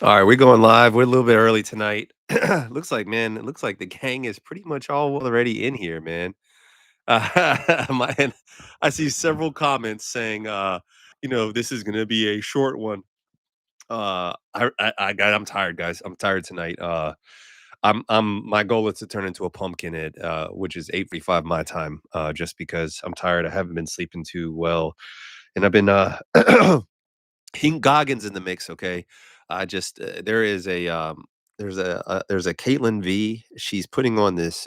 All right, we're going live. We're a little bit early tonight. Looks like, man, it looks like the gang is pretty much all already in here, man. Man, I see several comments saying, this is gonna be a short one. I'm tired, guys. I'm tired tonight. My goal is to turn into a pumpkin which is 8:45 my time. Just because I'm tired. I haven't been sleeping too well, and I've been King Goggins in the mix, okay? I just there is a there's a Caitlin V. She's putting on this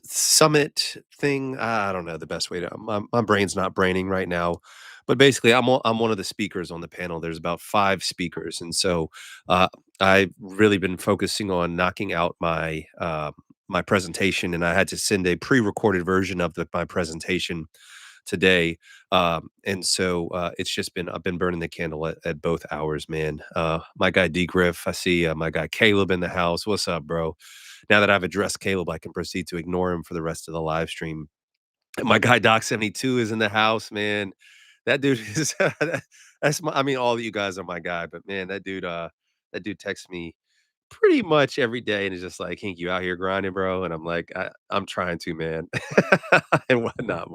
summit thing. I don't know the best way to. My brain's not braining right now, but basically, I'm one of the speakers on the panel. There's about 5 speakers, and so uh, I've really been focusing on knocking out my presentation, and I had to send a pre-recorded version of my presentation today. And so it's just been I've been burning the candle at both hours, man. My guy D Griff, I see my guy Caleb in the house. What's up, bro? Now that I've addressed Caleb, I can proceed to ignore him for the rest of the live stream. And my guy Doc 72 is in the house, man. That dude is that's my I mean, all of you guys are my guy, but man, that dude texts me pretty much every day and is just like, Hank, you out here grinding, bro? And I'm like, I'm trying to, man. And whatnot.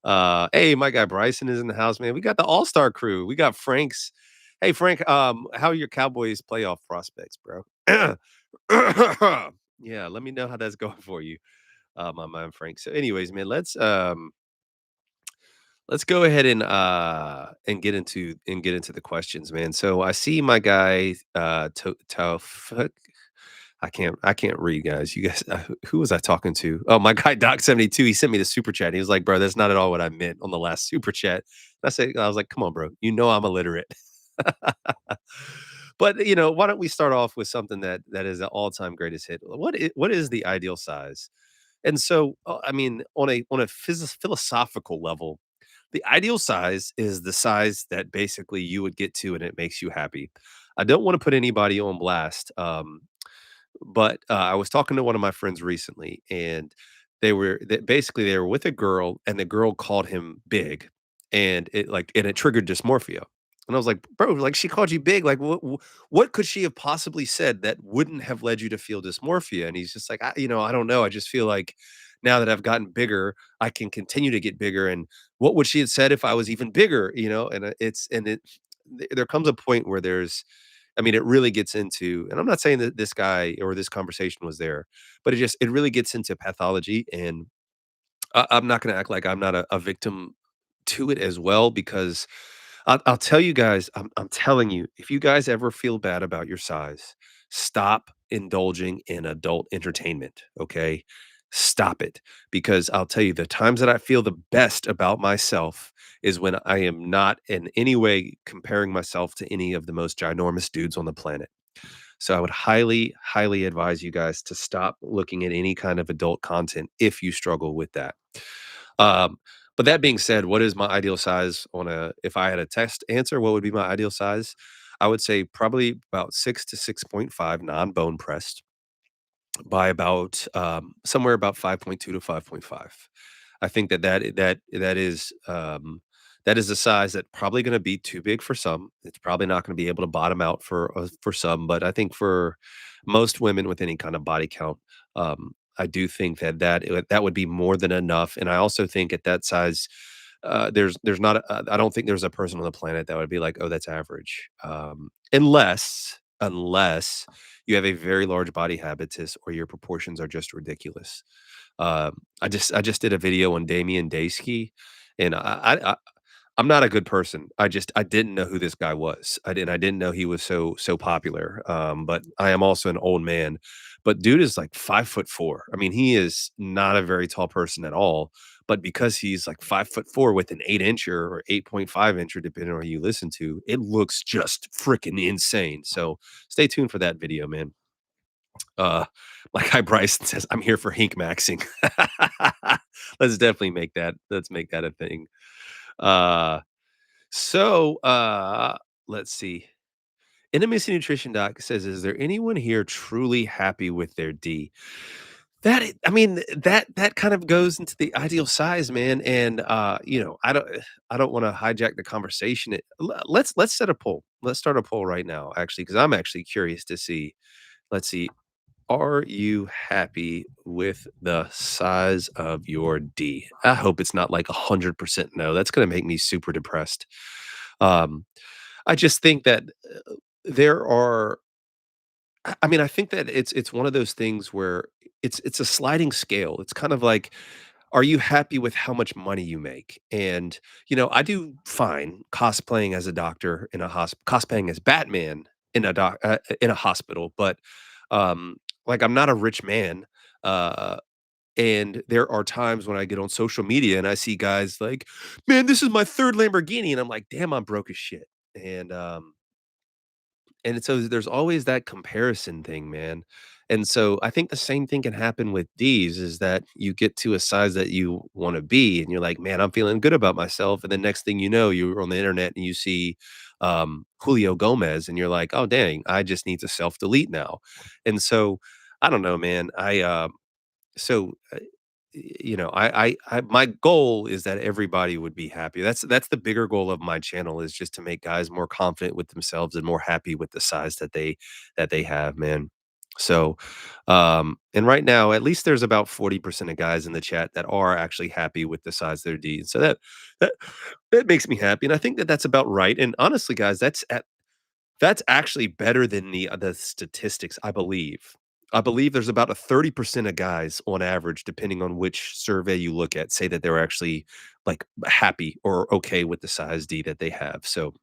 But hey, my guy Bryson is in the house, man. We got the all-star crew. We got Frank's. Hey Frank, how are your Cowboys playoff prospects, bro? Yeah, let me know how that's going for you, my man Frank. So, anyways, man, let's go ahead and get into the questions, man. So I see my guy I can't read, guys. You guys, who was I talking to? Oh, my guy Doc 72. He sent me the super chat. He was like, "Bro, that's not at all what I meant on the last super chat." I was like, "Come on, bro. You know I'm illiterate." But why don't we start off with something that is an all-time greatest hit? What is the ideal size? And so, I mean, on a philosophical level, the ideal size is the size that basically you would get to and it makes you happy. I don't want to put anybody on blast, but I was talking to one of my friends recently, and basically they were with a girl, and the girl called him big, and it triggered dysmorphia. And I was like, bro, like she called you big, like what could she have possibly said that wouldn't have led you to feel dysmorphia? And he's just like, I don't know. I just feel like now that I've gotten bigger, I can continue to get bigger. And what would she have said if I was even bigger? And there comes a point where I mean, it really gets into, and I'm not saying that this guy or this conversation was there, but it really gets into pathology. And I'm not going to act like I'm not a victim to it as well, because I'll tell you guys, I'm telling you, if you guys ever feel bad about your size, stop indulging in adult entertainment. Okay. Stop it. Because I'll tell you, the times that I feel the best about myself is when I am not in any way comparing myself to any of the most ginormous dudes on the planet. So I would highly, highly advise you guys to stop looking at any kind of adult content if you struggle with that. Um, but that being said, what is my ideal size if I had a test answer, what would be my ideal size? I would say probably about 6 to 6.5 non-bone pressed by about somewhere about 5.2 to 5.5. I think that is a size that probably going to be too big for some. It's probably not going to be able to bottom out for some, but I think for most women with any kind of body count, I do think that would be more than enough. And I also think at that size, there's not I don't think there's a person on the planet that would be like, oh, that's average, unless you have a very large body habitus or your proportions are just ridiculous. I just did a video on Damien Daysky, and I'm not a good person. I didn't know who this guy was. I didn't know he was so popular. But I am also an old man. But dude is like 5'4". I mean, he is not a very tall person at all. But because he's like 5'4" with an 8 incher or 8.5 incher, depending on who you listen to, it looks just freaking insane. So stay tuned for that video, man. Uh, like Guy Bryson says, I'm here for Hink Maxing. Let's make that a thing. Uh, so let's see. Intimacy Nutrition Doc says, is there anyone here truly happy with their D? I mean, that kind of goes into the ideal size, man, and, I don't wanna hijack the conversation. Let's set a poll. Let's start a poll right now, actually, because 'cause I'm actually curious to see. Let's see, are you happy with the size of your D? I hope it's not like 100% no, that's gonna make me super depressed. Um, I just think that, there are I mean, I think that it's one of those things where it's a sliding scale. It's kind of like, are you happy with how much money you make? And, I do fine cosplaying as a doctor in a cosplaying as Batman in a hospital, but, like, I'm not a rich man, uh, and there are times when I get on social media and I see guys like, "Man, this is my 3rd Lamborghini," and I'm like, "Damn, I'm broke as shit." And so there's always that comparison thing, man. And so I think the same thing can happen with D's is that you get to a size that you want to be and you're like, man, I'm feeling good about myself. And the next thing you know, you're on the internet and you see Julio Gomez and you're like, oh, dang, I just need to self delete now. And so I don't know, man. So, my goal is that everybody would be happy. That's the bigger goal of my channel is just to make guys more confident with themselves and more happy with the size that they have, man. So, and right now, at least there's about 40% of guys in the chat that are actually happy with the size of their D. So that that makes me happy, and I think that that's about right. And honestly, guys, that's actually better than the statistics, I believe. I believe there's about a 30% of guys on average, depending on which survey you look at, say that they're actually, like, happy or okay with the size D that they have. So,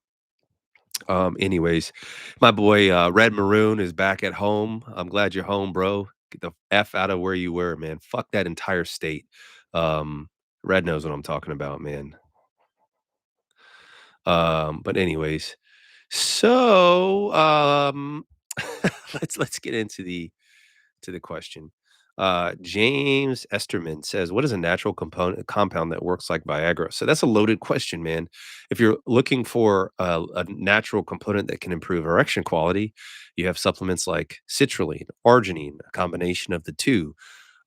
anyways, my boy, Red Maroon is back at home. I'm glad you're home, bro. Get the F out of where you were, man. Fuck that entire state. Um, Red knows what I'm talking about, man. But anyways, so, let's get into the question. James Esterman says, "What is a natural compound that works like Viagra?" So that's a loaded question, man. If you're looking for a natural component that can improve erection quality, you have supplements like citrulline, arginine, a combination of the two,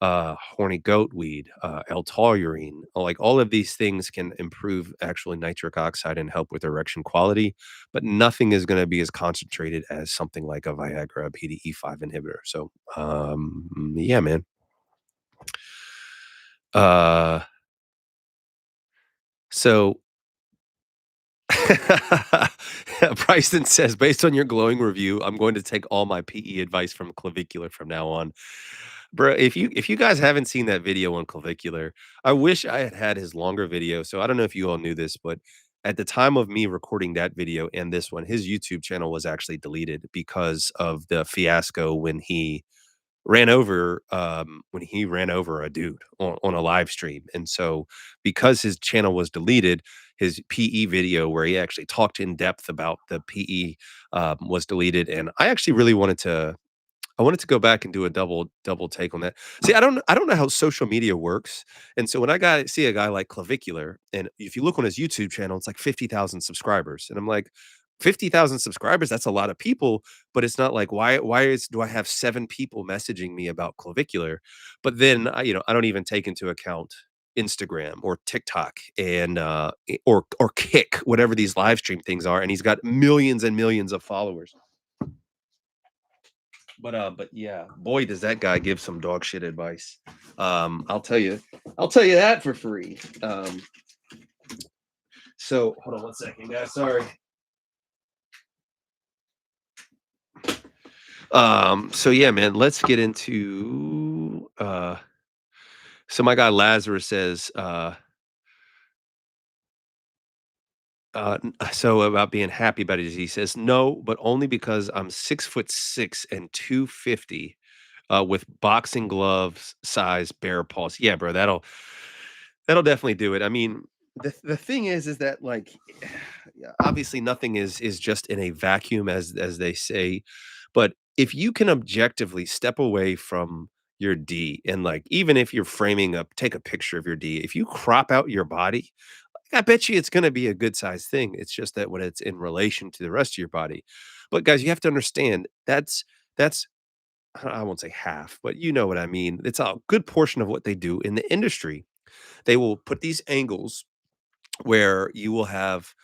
horny goat weed, L-toluene. Like all of these things can improve actually nitric oxide and help with erection quality, but nothing is going to be as concentrated as something like a Viagra, a PDE5 inhibitor. So, yeah, man. Uh, so Bryson says, based on your glowing review, I'm going to take all my PE advice from clavicular from now on. Bro, if you guys haven't seen that video on clavicular, I wish I had had his longer video. So I don't know if you all knew this, but at the time of me recording that video and this one, his YouTube channel was actually deleted because of the fiasco when he ran over a dude on a live stream. And so because his channel was deleted, his PE video where he actually talked in depth about the PE was deleted. And I actually really wanted to go back and do a double take on that. See, I don't know how social media works, and so when see a guy like Clavicular, and if you look on his YouTube channel, it's like 50,000 subscribers, and I'm like, 50,000 subscribers, that's a lot of people, but it's not like do I have 7 people messaging me about Clavicular? But then I don't even take into account Instagram or TikTok and or Kick, whatever these live stream things are, and he's got millions and millions of followers. But yeah, boy, does that guy give some dog shit advice. I'll tell you that for free. So hold on one second, guys. Sorry. So yeah, man, let's get into so my guy Lazarus says, so about being happy about it, he says, no, but only because I'm 6'6" and 250 with boxing gloves size bear paws. Yeah, bro, that'll definitely do it. I mean, the thing is that like yeah, obviously nothing is just in a vacuum as they say, but if you can objectively step away from your D and like even if you're framing up, take a picture of your D, if you crop out your body, I bet you it's going to be a good size thing. It's just that when it's in relation to the rest of your body. But guys, you have to understand that's I won't say half, but you know what I mean. It's a good portion of what they do in the industry. They will put these angles where you will have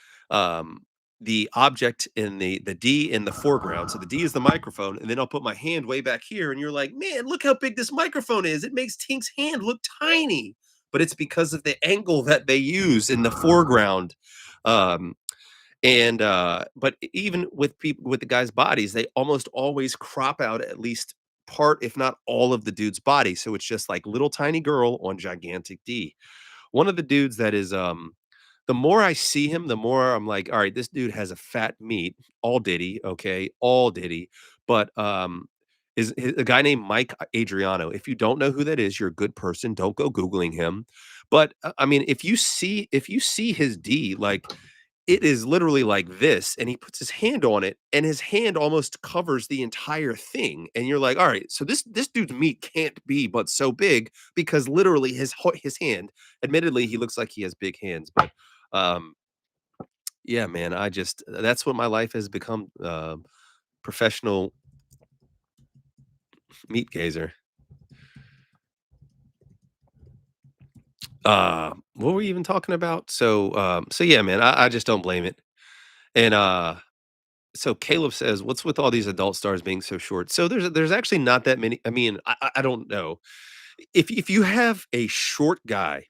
the object in the D in the foreground. So the D is the microphone, and then I'll put my hand way back here, and you're like, man, look how big this microphone is. It makes Tink's hand look tiny, but it's because of the angle that they use in the foreground. Um, and but even with people with the guys' bodies, they almost always crop out at least part, if not all, of the dude's body. So it's just like little tiny girl on gigantic D. One of the dudes that is, the more I see him, the more I'm like, all right, this dude has a fat meat, all Diddy, okay, all Diddy. But is a guy named Mike Adriano. If you don't know who that is, you're a good person. Don't go googling him. But I mean, if you see his D, like it is literally like this, and he puts his hand on it, and his hand almost covers the entire thing. And you're like, all right, so this dude's meat can't be but so big because literally his hand. Admittedly, he looks like he has big hands, but um, yeah, man, I just that's what my life has become. Professional meat gazer. What were we even talking about? So yeah, man, I just don't blame it. And so Caleb says, "What's with all these adult stars being so short?" So there's actually not that many. I mean, I don't know if you have a short guy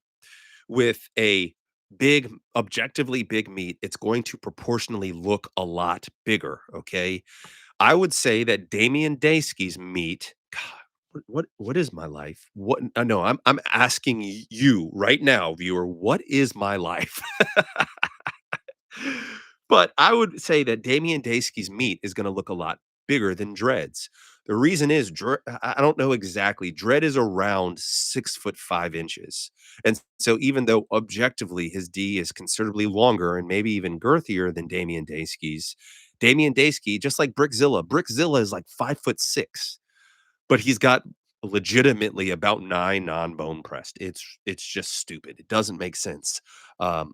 with a big, objectively big meat, it's going to proportionally look a lot bigger. Okay, I would say that Damian Daysky's meat. God, what is my life? What? No, I'm asking you right now, viewer. What is my life? But I would say that Damian Daysky's meat is gonna look a lot bigger than Dread's. The reason is I don't know exactly. Dread is around 6'5" and so even though objectively his D is considerably longer and maybe even girthier than Damian Daysky, just like Brickzilla is like 5'6", but he's got legitimately about 9 non-bone pressed. It's just stupid. It doesn't make sense. Um,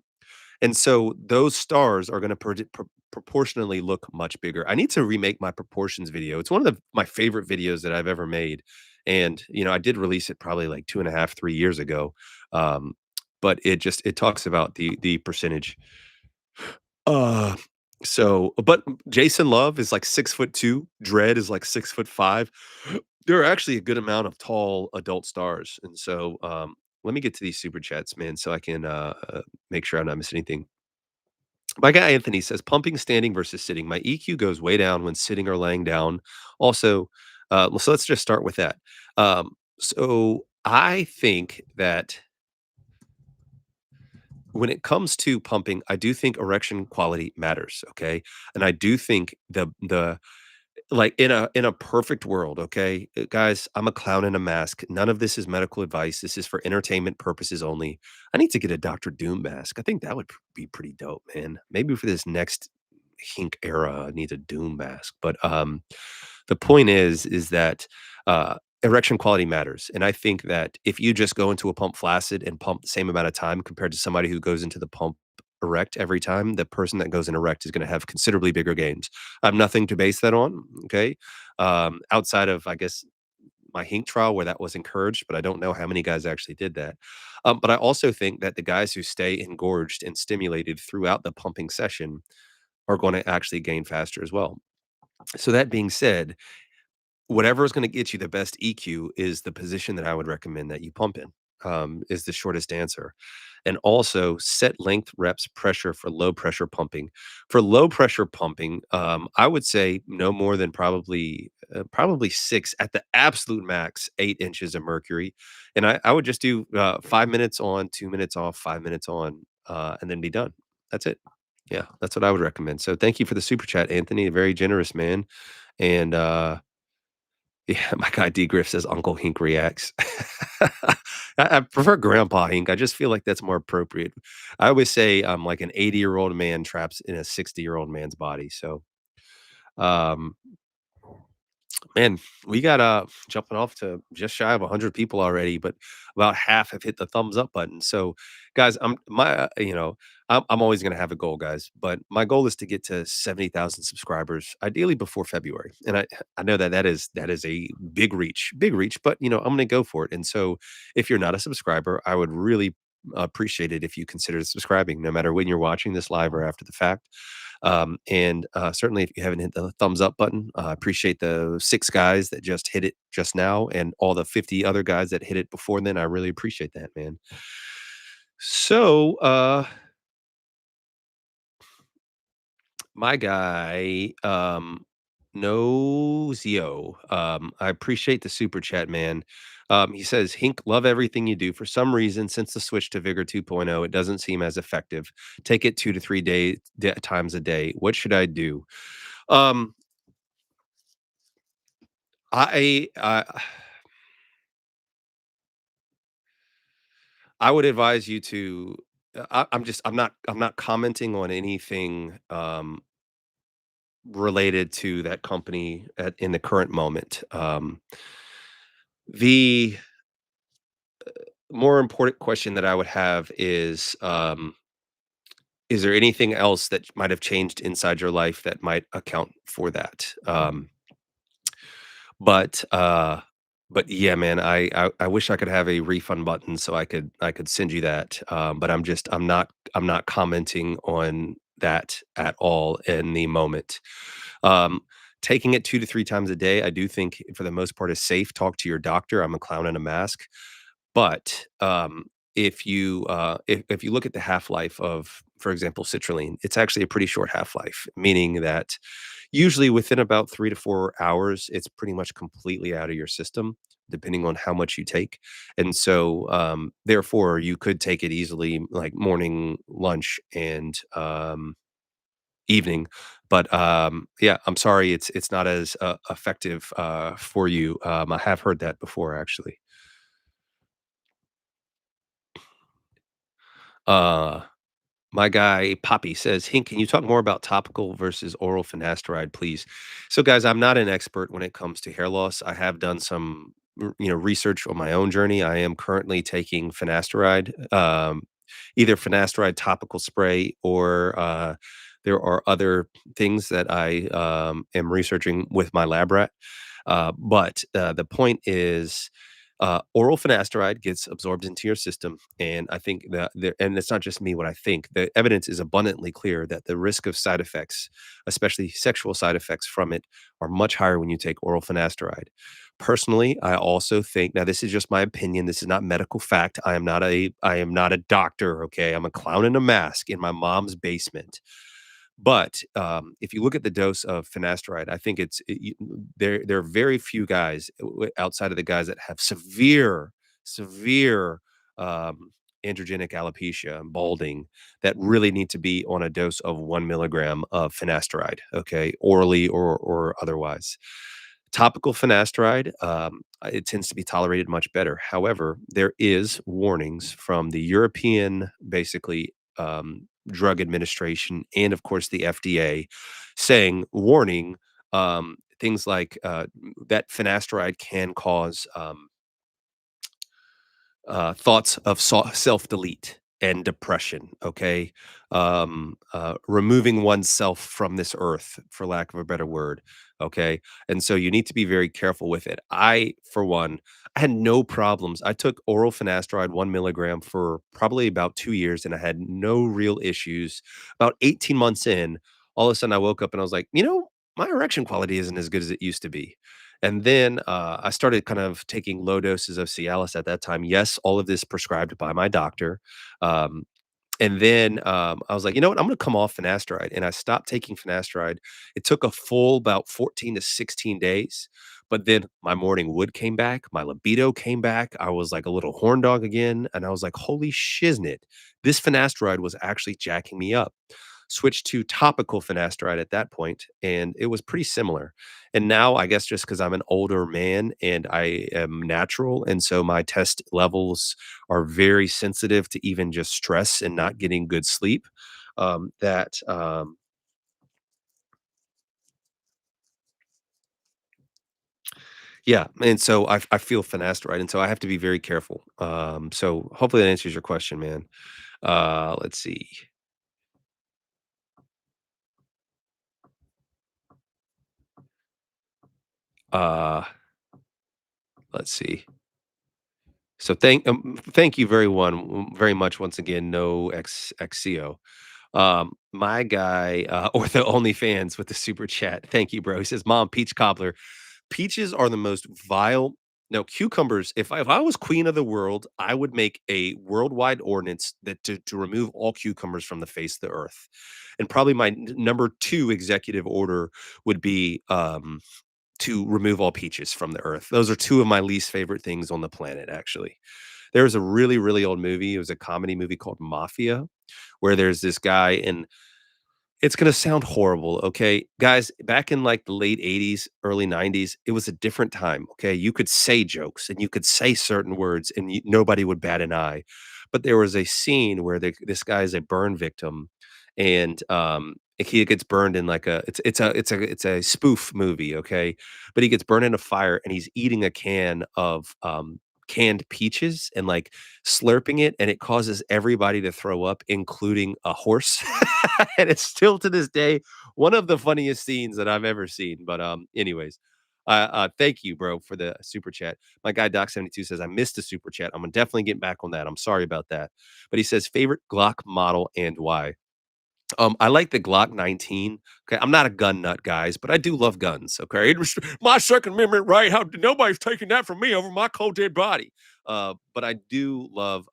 and so those stars are gonna proportionally look much bigger. I need to remake my proportions video. It's one of my favorite videos that I've ever made, and, I did release it probably, like, 2.5, 3 years ago, um, but it talks about the percentage. Uh, but Jason Love is, like, 6'2", Dredd is, like, 6'5". There are actually a good amount of tall adult stars, and so, let me get to these super chats, man, so I can, make sure I'm not missing anything. My guy Anthony says, pumping standing versus sitting. My EQ goes way down when sitting or laying down. Also, so let's just start with that. So I think that when it comes to pumping, I do think erection quality matters. Okay, and I do think the like, in a perfect world, okay? Guys, I'm a clown in a mask. None of this is medical advice. This is for entertainment purposes only. I need to get a Doctor Doom mask. I think that would be pretty dope, man. Maybe for this next Hink era, I need a Doom mask. But, the point is that, erection quality matters, and I think that if you just go into a pump flaccid and pump the same amount of time compared to somebody who goes into the pump erect every time, the person that goes in erect is gonna have considerably bigger gains. I have nothing to base that on, okay? Outside of, I guess, my Hink trial where that was encouraged, but I don't know how many guys actually did that. But I also think that the guys who stay engorged and stimulated throughout the pumping session are gonna actually gain faster as well. So that being said, whatever is gonna get you the best EQ is the position that I would recommend that you pump in, is the shortest answer. And also set length, reps, pressure for low pressure pumping. For low pressure pumping, I would say no more than probably 6, at the absolute max, 8 inches of mercury. And I would just do, 5 minutes on, 2 minutes off, 5 minutes on, and then be done. That's it. Yeah, that's what I would recommend. So thank you for the super chat, Anthony. Very generous, man. And, yeah, my guy D Griff says Uncle Hink reacts. I prefer Grandpa Hink. I just feel like that's more appropriate. I always say I'm like an 80-year-old man trapped in a 60-year-old man's body. So, um, man, we got jumping off to just shy of 100 people already, but about half have hit the thumbs up button. So, guys, I'm always gonna have a goal, guys, but my goal is to get to 70,000 subscribers, ideally before February, and I know that that is a big reach, but, I'm gonna go for it, and so, if you're not a subscriber, I would really appreciate it if you consider subscribing, no matter when you're watching this live or after the fact, certainly, if you haven't hit the thumbs up button, I appreciate the 6 guys that just hit it just now and all the 50 other guys that hit it before then, I really appreciate that, man. So, my guy, Nozio, I appreciate the super chat, man. He says, "Hink, love everything you do. For some reason, since the switch to Vigor 2.0, it doesn't seem as effective. Take it 2 to 3 times a day. What should I do?" Um, I I would advise you to I'm not commenting on anything, related to that company in the current moment. The more important question that I would have is there anything else that might have changed inside your life that might account for that? But, uh but yeah, man, I wish I could have a refund button so I could send you that, but I'm not commenting on that at all in the moment. Um, Taking it 2 to 3 times a day, I do think for the most part is safe. Talk to your doctor. I'm a clown in a mask. But, if you look at the half-life of, for example, citrulline, it's actually a pretty short half-life, meaning that usually within about 3 to 4 hours, it's pretty much completely out of your system, depending on how much you take, and so, therefore, you could take it easily, like, morning, lunch, and, evening, but, yeah, I'm sorry it's not as, effective, for you, I have heard that before, actually. Uh My guy Poppy says, "Hink, can you talk more about topical versus oral finasteride, please?" So, guys, I'm not an expert when it comes to hair loss. I have done some, research on my own journey. I am currently taking finasteride, either finasteride topical spray or there are other things that I am researching with my lab rat. But the point is, oral finasteride gets absorbed into your system, and I think that and it's not just me what I think. The evidence is abundantly clear that the risk of side effects, especially sexual side effects from it, are much higher when you take oral finasteride. Personally, I also think now this is just my opinion. This is not medical fact. I am not a doctor. Okay, I'm a clown in a mask in my mom's basement. But, if you look at the dose of finasteride, I think there are very few guys outside of the guys that have severe, um, androgenic alopecia and balding that really need to be on a dose of 1 milligram of finasteride, okay, orally or otherwise. Topical finasteride, it tends to be tolerated much better. However, there is warnings from the European, basically, Drug Administration and, of course, the FDA saying, warning, things like, that finasteride can cause, thoughts of self-delete and depression, okay? Removing oneself from this earth, for lack of a better word, okay? And so you need to be very careful with it. For one, I had no problems. I took oral finasteride 1 milligram for probably about 2 years, and I had no real issues. About 18 months in, all of a sudden I woke up and I was like, my erection quality isn't as good as it used to be. And then, I started kind of taking low doses of Cialis at that time. Yes, all of this prescribed by my doctor. Um, and then, I was like, "You know what? I'm gonna come off finasteride," and I stopped taking finasteride. It took a full about 14 to 16 days, but then my morning wood came back, my libido came back, I was like a little horn dog again, and I was like, "Holy shiznit, this finasteride was actually jacking me up." Switched to topical finasteride at that point, and it was pretty similar. And now, I guess just because 'cause I'm an older man and I am natural, and so my test levels are very sensitive to even just stress and not getting good sleep, that, yeah, and so I feel finasteride, and so I have to be very careful. So hopefully that answers your question, man. Let's see. Uh, let's see. So thank you very much once again. No XCO. My guy, or the OnlyFans with the super chat. Thank you, bro. He says, "Mom, peach cobbler. Peaches are the most vile." No, cucumbers. If I was queen of the world, I would make a worldwide ordinance that to remove all cucumbers from the face of the earth. And probably my number two executive order would be to remove all peaches from the earth. Those are two of my least favorite things on the planet, actually. There was a really, really old movie. It was a comedy movie called Mafia, where there's this guy, and it's gonna sound horrible, okay? Guys, back in, like, the late '80s, early '90s, it was a different time, okay? You could say jokes, and you could say certain words, and nobody would bat an eye. But there was a scene where this guy is a burn victim, and, he gets burned in, like, it's a spoof movie, okay? But he gets burned in a fire, and he's eating a can of, canned peaches and, like, slurping it, and it causes everybody to throw up, including a horse. And it's still to this day one of the funniest scenes that I've ever seen. But anyways, thank you, bro, for the super chat. My guy Doc72 says I missed the super chat. I'm gonna definitely get back on that. I'm sorry about that. But he says favorite Glock model and why. I like the Glock 19. Okay, I'm not a gun nut, guys, but I do love guns. Okay, it was my Second Amendment right. How nobody's taking that from me over my cold dead body. But I do love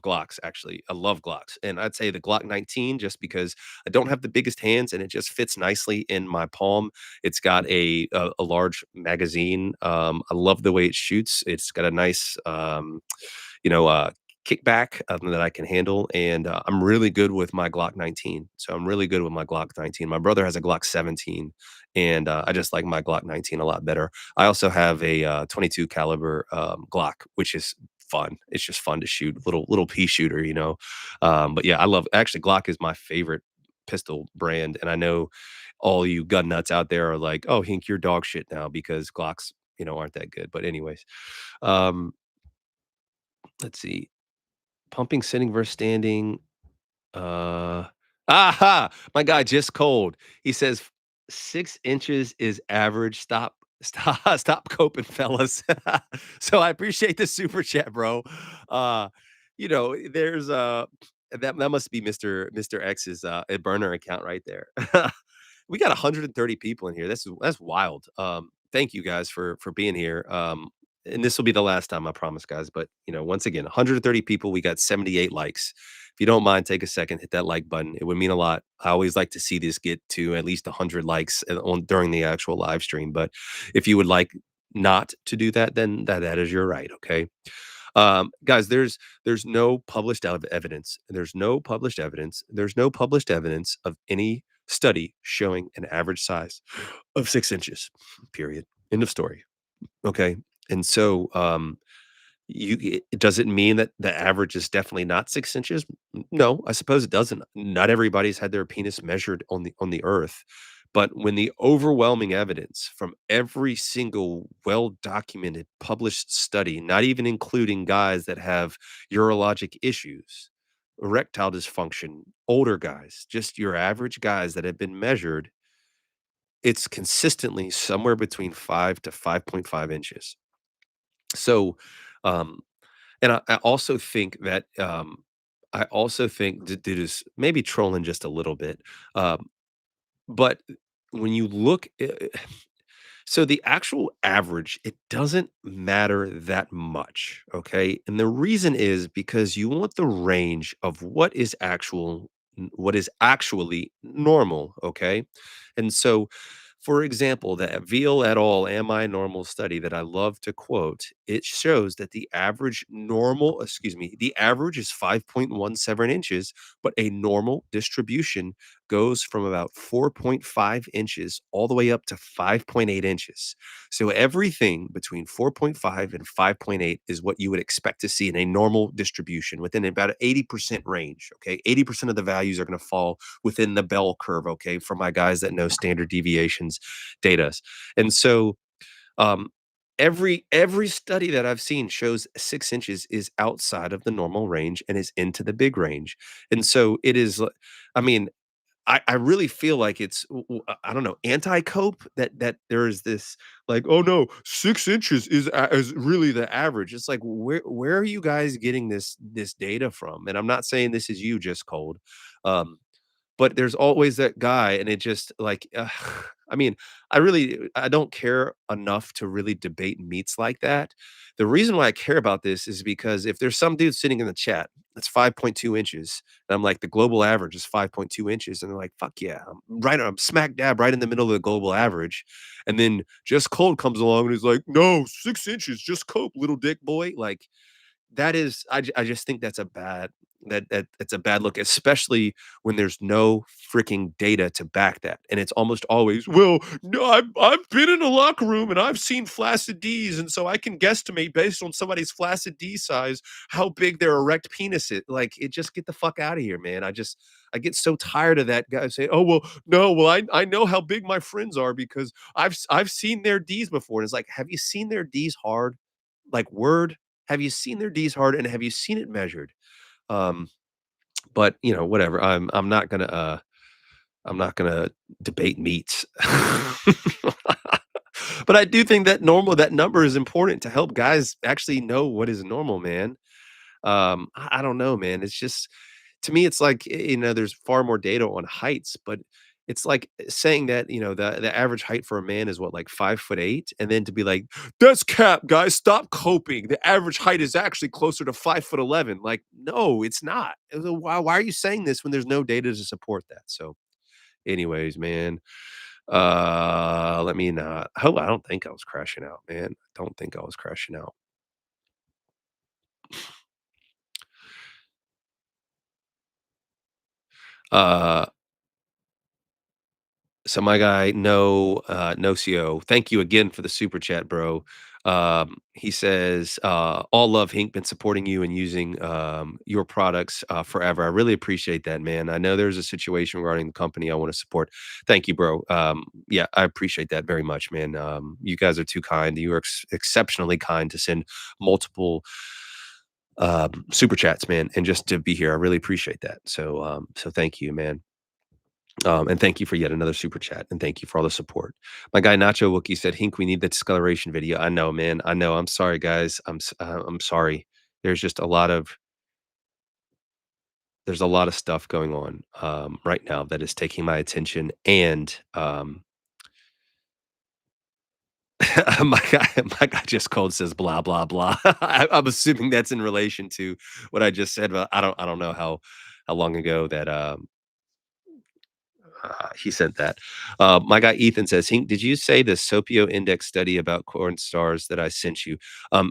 Glocks. Actually, I love Glocks, and I'd say the Glock 19 just because I don't have the biggest hands and it just fits nicely in my palm. It's got a large magazine. I love the way it shoots. It's got a nice you know, kickback that I can handle, and I'm really good with my Glock 19. So I'm really good with my Glock 19. My brother has a Glock 17, and I just like my Glock 19 a lot better. I also have a 22 caliber Glock, which is fun. It's just fun to shoot, little pea shooter, you know. But yeah, I love actually Glock is my favorite pistol brand, and I know all you gun nuts out there are like, "Oh, Hink, you're dog shit now because Glocks, aren't that good." But anyways, um, let's see. Pumping, sitting versus standing. Uh, aha! My guy just cold. He says 6 inches is average. Stop coping, fellas. So I appreciate the super chat, bro. Uh, there's that must be Mr. X's a burner account right there. We got 130 people in here. That's wild. Thank you guys for being here. And this will be the last time, I promise, guys. But once again, 130 people. We got 78 likes. If you don't mind, take a second, hit that like button. It would mean a lot. I always like to see this get to at least 100 likes on during the actual live stream. But if you would like not to do that, then that is your right. Okay. Guys, there's no published evidence. There's no published evidence. There's no published evidence of any study showing an average size of 6 inches. Period. End of story. Okay. And so, does it mean that the average is definitely not 6 inches? No, I suppose it doesn't. Not everybody's had their penis measured on the earth. But when the overwhelming evidence from every single well documented published study, not even including guys that have urologic issues, erectile dysfunction, older guys, just your average guys that have been measured, it's consistently somewhere between 5 to 5.5 inches. So, um, and I also think that, that is maybe trolling just a little bit, but when you look so the actual average, it doesn't matter that much, okay? And the reason is because you want the range of what is actually normal, okay? And so, for example, the Veal et al. Am I Normal study that I love to quote, it shows that the average is 5.17 inches, but a normal distribution goes from about 4.5 inches all the way up to 5.8 inches. So everything between 4.5 and 5.8 is what you would expect to see in a normal distribution within about an 80% range. Okay. 80% of the values are going to fall within the bell curve. Okay. For my guys that know standard deviations data. And so, um, every study that I've seen shows 6 inches is outside of the normal range and is into the big range. And so it is I mean, I really feel like it's I don't know, anti-cope that there is this like, "Oh, no, 6 inches is really the average." It's like, where are you guys getting this data from? And I'm not saying this is you, Just Cold, um, but there's always that guy, and it just like, I mean, I don't care enough to really debate meats like that. The reason why I care about this is because if there's some dude sitting in the chat that's 5.2 inches, and I'm like, the global average is 5.2 inches, and they're like, fuck yeah, I'm smack dab right in the middle of the global average. And then Just Cold comes along and he's like, no, 6 inches, just cope, little dick boy. Like, that is I just think that's a bad that's a bad look, especially when there's no freaking data to back that, and it's almost always, "Well, no, I've been in a locker room and I've seen flaccid Ds, and so I can guesstimate based on somebody's flaccid D size how big their erect penis is." Like, it just get the fuck out of here, man. I get so tired of that guy saying, "Oh, well, no, well, I know how big my friends are because I've seen their Ds before." And it's like, "Have you seen their Ds hard?" Like, word? Have you seen their D's hard, and have you seen it measured? Um, but, whatever. I'm not gonna debate meats. But I do think that number is important to help guys actually know what is normal, man. I don't know, man. It's just to me, it's like, there's far more data on heights, but it's like saying that, the average height for a man is what, like 5'8", and then to be like, that's cap, guys. Stop coping. The average height is actually closer to 5'11". Like, no, it's not. Why are you saying this when there's no data to support that? So, anyways, man. Let me not. Oh, I don't think I was crashing out, man. I don't think I was crashing out. Uh So my guy, Nocio, thank you again for the super chat, bro. He says, all love, Hink, been supporting you and using your products forever. I really appreciate that, man. I know there's a situation regarding the company I want to support. Thank you, bro. Yeah, I appreciate that very much, man. You guys are too kind. You are exceptionally kind to send multiple super chats, man, and just to be here. I really appreciate that. So thank you, man. And thank you for yet another super chat, and thank you for all the support. My guy Nacho Wookie said, "Hink, we need the discoloration video." I know, man. I know. I'm sorry, guys. I'm sorry. There's just there's a lot of stuff going on right now that is taking my attention, and my guy just called says blah blah blah. I'm assuming that's in relation to what I just said, but I don't know how long ago that he sent that. My guy Ethan says, "Hink, did you say the Sopio Index study about corn stars that I sent you?"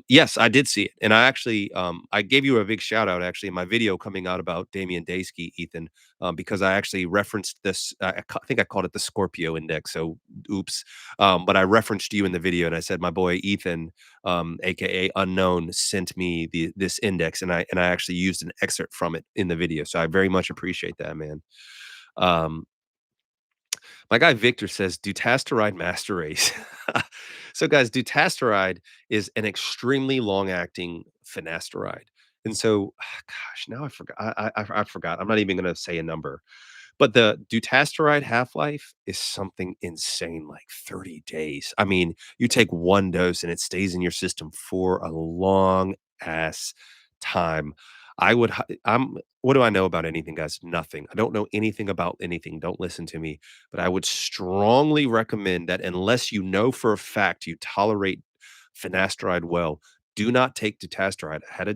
Yes, I did see it, and I actually I gave you a big shout out actually in my video coming out about Damian Daysky, Ethan, because I actually referenced this. I think I called it the Scorpio Index. So, oops, but I referenced you in the video, and I said my boy Ethan, aka Unknown, sent me this index, and I actually used an excerpt from it in the video. So I very much appreciate that, man. Um, my guy Victor says Dutasteride master race. So, guys, Dutasteride is an extremely long-acting finasteride, and so, gosh, now I forgot. I forgot. I'm not even going to say a number, but the dutasteride half-life is something insane, like 30 days. I mean, you take one dose and it stays in your system for a long ass time. I'm what do I know about anything, guys? Nothing. I don't know anything about anything. Don't listen to me. But I would strongly recommend that unless you know for a fact you tolerate finasteride well, do not take dutasteride. I had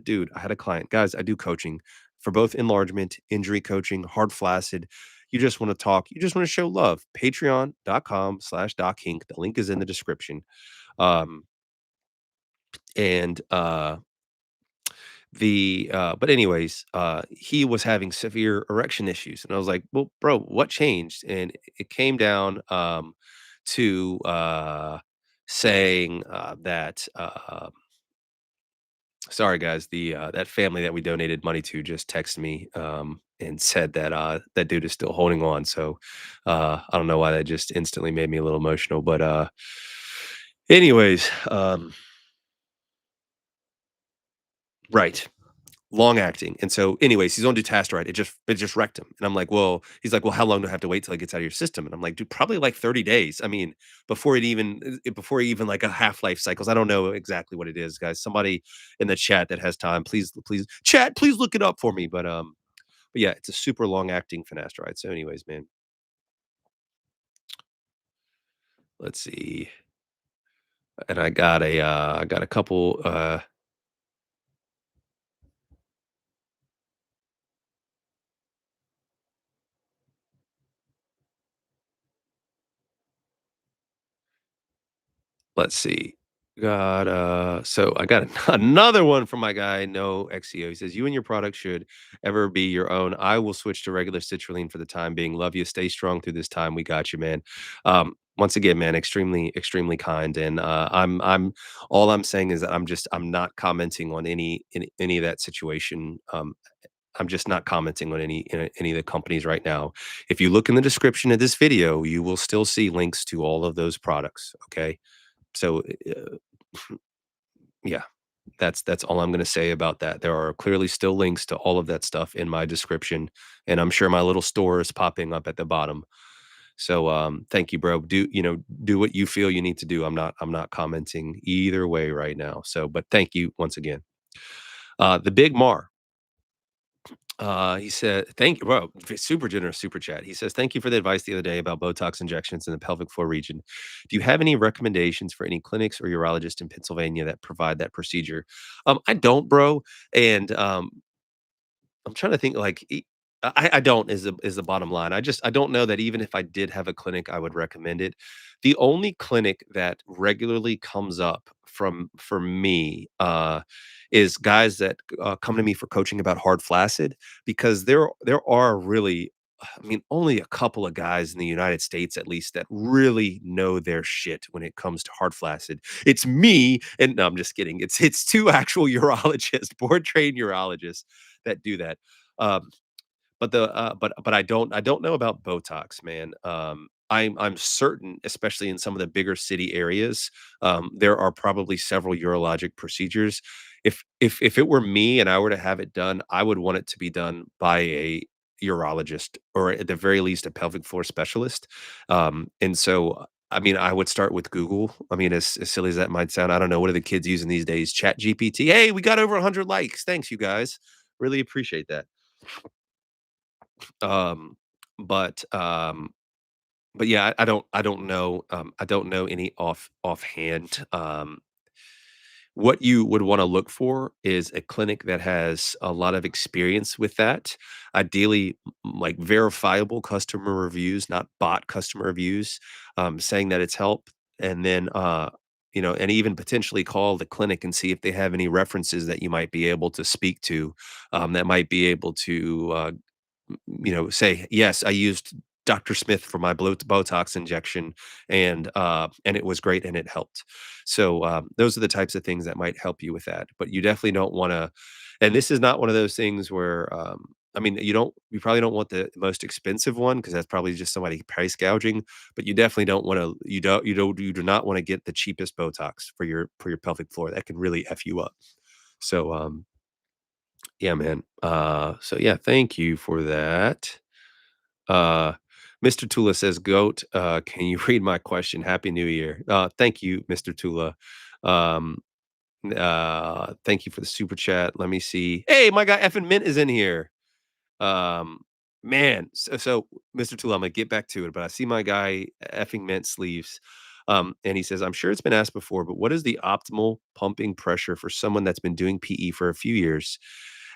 a client, guys, I do coaching for both enlargement, injury coaching, hard flaccid. You just want to talk, you just want to show love. Patreon.com/DocHink. The link is in the description. Um, and but anyways, he was having severe erection issues. And I was like, well, bro, what changed? And it came down to saying that sorry, guys. That family that we donated money to just texted me and said that that dude is still holding on. So I don't know why that just instantly made me a little emotional, but Anyways, right. Long acting, and so, anyways, he's on Ditasteride, it just wrecked him, and I'm like, "Well," he's like, "Well, how long do I have to wait till it gets out of your system?" And I'm like, "Dude, probably like 30 days." I mean, before even, like, a half-life cycles. I don't know exactly what it is, guys. Somebody in the chat that has time, please chat, please look it up for me, but yeah, it's a super long-acting finasteride. So anyways, man, let's see, and I got a couple, let's see. So I got another one from my guy, no XCO. He says, "You and your product should ever be your own. I will switch to regular citrulline for the time being. Love you. Stay strong through this time. We got you, man." Once again, man, extremely kind. And I'm all I'm saying is that I'm not commenting on any of that situation. I'm just not commenting on any of the companies right now. If you look in the description of this video, you will still see links to all of those products. Okay. So, yeah, that's all I'm gonna say about that. There are clearly still links to all of that stuff in my description, and I'm sure my little store is popping up at the bottom. So, thank you, bro. Do what you feel you need to do. I'm not commenting either way right now. So, but thank you once again. The Big Mar. He said, "Thank you, bro. Super generous super chat." He says, "Thank you for the advice the other day about Botox injections in the pelvic floor region. Do you have any recommendations for any clinics or urologists in Pennsylvania that provide that procedure?" I don't, bro. And I'm trying to think like I don't is the bottom line. I don't know that even if I did have a clinic, I would recommend it. The only clinic that regularly comes up from for me is guys that come to me for coaching about hard flaccid because there are really I mean, only a couple of guys in the United States, at least, that really know their shit when it comes to hard flaccid. It's me, and no, I'm just kidding. It's two actual urologists, board trained urologists that do that. Um, but I don't know about Botox, man. I'm certain, especially in some of the bigger city areas, there are probably several urologic procedures. If it were me and I were to have it done, I would want it to be done by a urologist or at the very least a pelvic floor specialist. And so I mean, I would start with Google. I mean, as silly as that might sound, I don't know what are the kids using these days. Chat GPT. Hey, we got over 100 likes. Thanks, you guys. Really appreciate that. Um, but, um, but yeah, I don't know, I don't know any offhand. What you would wanna look for is a clinic that has a lot of experience with that. Ideally, like verifiable customer reviews, not bot customer reviews, saying that it's helped, and then, and even potentially call the clinic and see if they have any references that you might be able to speak to, that might be able to, say, "Yes, I used Dr. Smith for my Botox injection, and it was great, and it helped." So, those are the types of things that might help you with that, but you definitely don't wanna and this is not one of those things where, I mean, you probably don't want the most expensive one because that's probably just somebody price gouging, but you definitely don't wanna you do not wanna get the cheapest Botox for your pelvic floor. That can really F you up. So, yeah, man. So yeah, thank you for that. Uh, Mr. Tula says, "Goat, can you read my question? Happy New Year." Thank you, Mr. Tula. Um, thank you for the super chat. Let me see. Hey, my guy effing Mint is in here. Um, man, so Mr. Tula, I'm gonna get back to it, but I see my guy effing Mint sleeves. And he says, "I'm sure it's been asked before, but what is the optimal pumping pressure for someone that's been doing PE for a few years?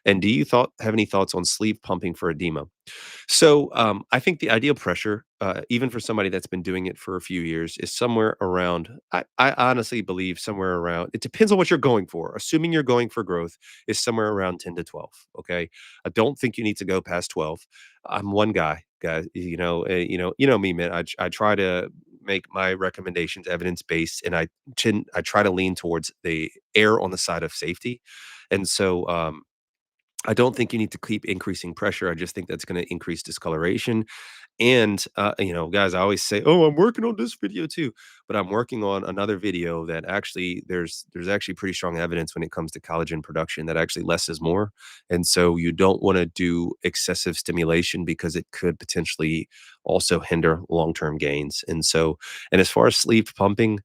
And do you have any thoughts on sleeve pumping for edema?" So, I think the ideal pressure, even for somebody that's been doing it for a few years, is somewhere around. I honestly believe somewhere around. It depends on what you're going for. Assuming you're going for growth, is somewhere around 10 to 12. Okay, I don't think you need to go past 12. I'm one guy. You know me, man. I try to make my recommendations evidence based, and I try to lean towards the err on the side of safety, and so. I don't think you need to keep increasing pressure. I just think that's going to increase discoloration. And, guys, I always say, "Oh, I'm working on this video too," but I'm working on another video that actually there's actually pretty strong evidence when it comes to collagen production that actually less is more. And so you don't wanna do excessive stimulation because it could potentially also hinder long-term gains. And as far as sleeve pumping,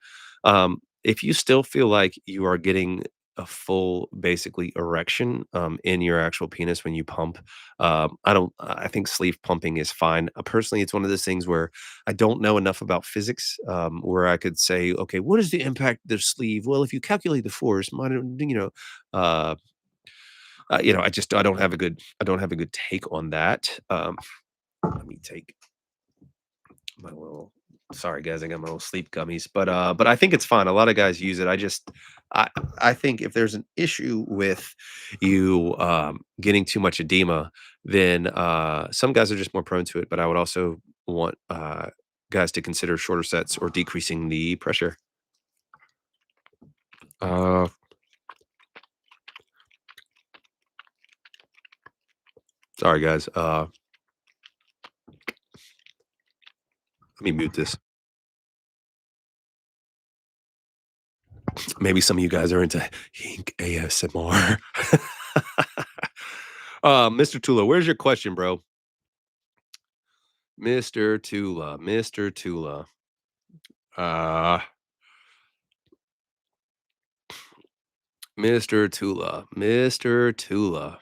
if you still feel like you are getting a full, basically, erection, in your actual penis when you pump, I think sleeve pumping is fine. Personally, it's one of those things where I don't know enough about physics, where I could say, "Okay, what is the impact of the sleeve?" Well, if you calculate the force, uh, I don't have a good take on that. Let me take my little sorry guys, I got my little sleep gummies, but I think it's fine. A lot of guys use it. I I think if there's an issue with you getting too much edema, then some guys are just more prone to it. But I would also want guys to consider shorter sets or decreasing the pressure. Uh, Sorry guys. Let me mute this. Maybe some of you guys are into Hink ASMR. Mr. Tula, where's your question, bro? Mr. Tula, Mr. Tula. Uh, Mr. Tula, Mr. Tula.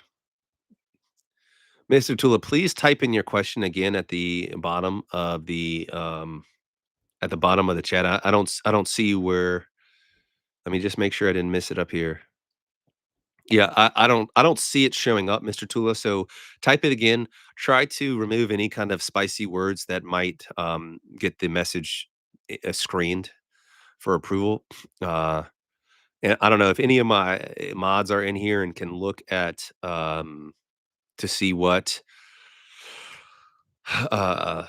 Mr. Tula, please type in your question again at the bottom of the chat. I don't see where let me just make sure I didn't miss it up here. Yeah, I don't see it showing up, Mr. Tula. So type it again. Try to remove any kind of spicy words that might get the message screened for approval. Uh, and I don't know if any of my mods are in here and can look at to see what uh,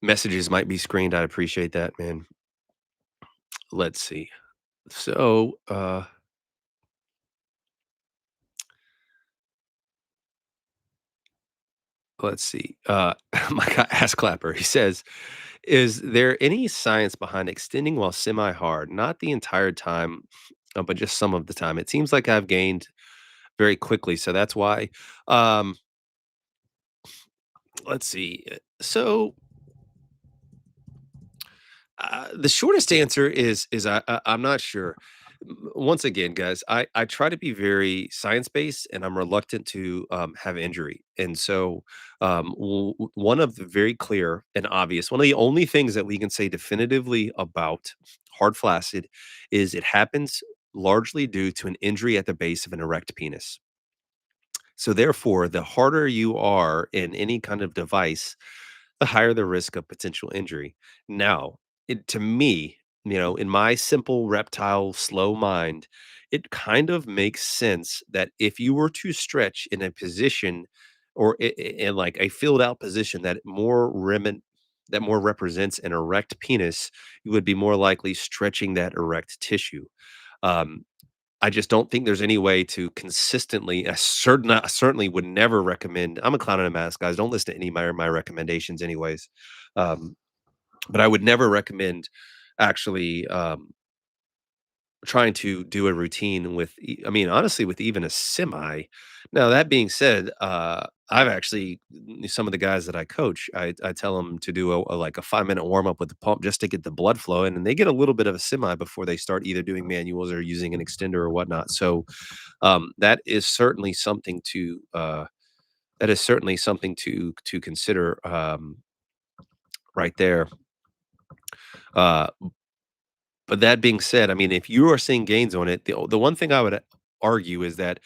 messages might be screened. I'd appreciate that, man. Let's see. So, let's see. My guy Ass Clapper, he says, "Is there any science behind extending while semi-hard? Not the entire time, but just some of the time. It seems like I've gained very quickly, so that's why." Um, let's see. So the shortest answer is I'm not sure. Once again, guys, I try to be very science based, and I'm reluctant to have injury. And so, one of the very clear and obvious, one of the only things that we can say definitively about hard flaccid is it happens largely due to an injury at the base of an erect penis. So therefore, the harder you are in any kind of device, the higher the risk of potential injury. Now, to me, in my simple reptile slow mind, it kind of makes sense that if you were to stretch in a position or in like a filled out position that more represents an erect penis, you would be more likely stretching that erect tissue. Um, I just don't think there's any way to consistently I certainly would never recommend I'm a clown in a mask, guys, don't listen to any of my recommendations anyways. Um, but I would never recommend actually, trying to do a routine I mean, honestly, with even a semi. Now that being said, I've actually some of the guys that I coach, I tell them to do like a 5-minute warm up with the pump just to get the blood flowing, and they get a little bit of a semi before they start either doing manuals or using an extender or whatnot. So that is certainly something to consider right there. Uh, But that being said, I mean, if you are seeing gains on it, the one thing I would argue is that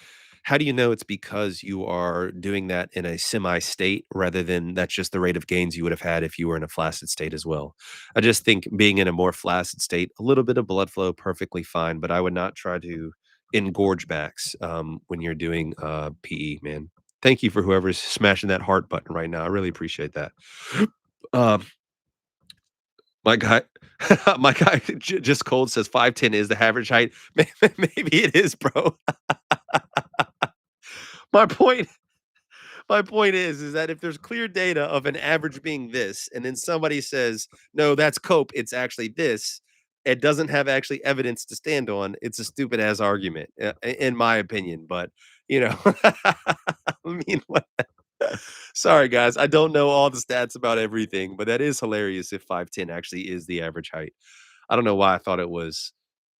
how do you know it's because you are doing that in a semi state rather than that's just the rate of gains you would have had if you were in a flaccid state as well? I just think being in a more flaccid state, a little bit of blood flow, perfectly fine, but I would not try to engorge backs when you're doing PE, man. Thank you for whoever's smashing that heart button right now. I really appreciate that. Um, my guy my guy just cold says 5'10" is the average height. Maybe it is, bro. My point My point is that if there's clear data of an average being this, and then somebody says, "No, that's cope, it's actually this," it doesn't have actually evidence to stand on, it's a stupid ass argument, in my opinion, but, you know, I mean, what sorry, guys, I don't know all the stats about everything, but that is hilarious if 5'10" actually is the average height. I don't know why I thought it was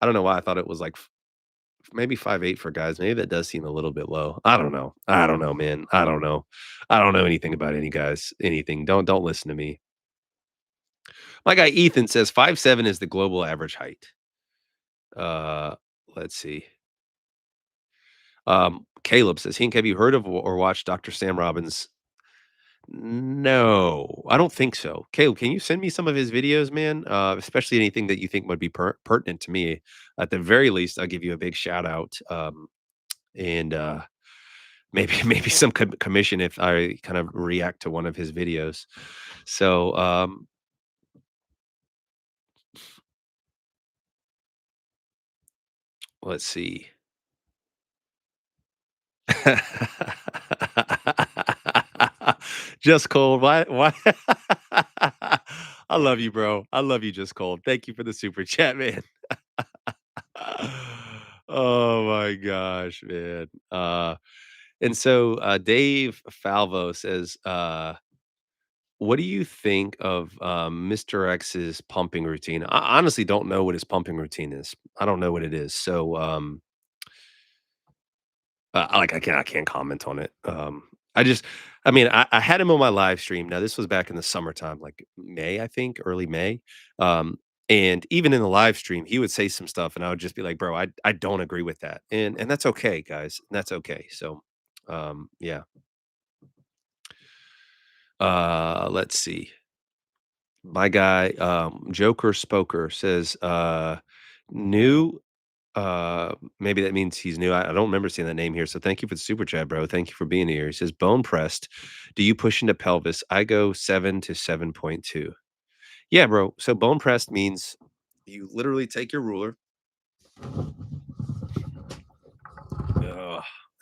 I don't know why I thought it was, like, maybe 5'8" for guys, maybe that does seem a little bit low. I don't know, man. I don't know. I don't know anything about any guys, anything. Don't listen to me. My guy Ethan says 5'7" is the global average height. Uh, let's see. Caleb says, "Hink, have you heard of or watched Dr. Sam Robbins?" No, I don't think so. Caleb, can you send me some of his videos, man? Especially anything that you think would be pertinent to me. At the very least, I'll give you a big shout out. And maybe maybe some commission if I kind of react to one of his videos. So, let's see. Just cold. Why? I love you, bro. I love you, just cold. Thank you for the super chat, man. Oh my gosh, man. And so Dave Falvo says, what do you think of Mr. X's pumping routine? I honestly don't know what his pumping routine is. I don't know what it is. So I can't comment on it. I just I mean, I had him on my live stream. Now this was back in the summertime, like May, I think, early May. Um, and even in the live stream, he would say some stuff, and I would just be like, "Bro, I don't agree with that," and that's okay, guys. That's okay. So, yeah. Let's see. My guy, Joker Spoker says, new maybe that means he's new. I don't remember seeing that name here. So thank you for the super chat, bro. Thank you for being here. He says, bone pressed. Do you push into pelvis? I go 7 to 7.2. Yeah, bro. So bone pressed means you literally take your ruler. And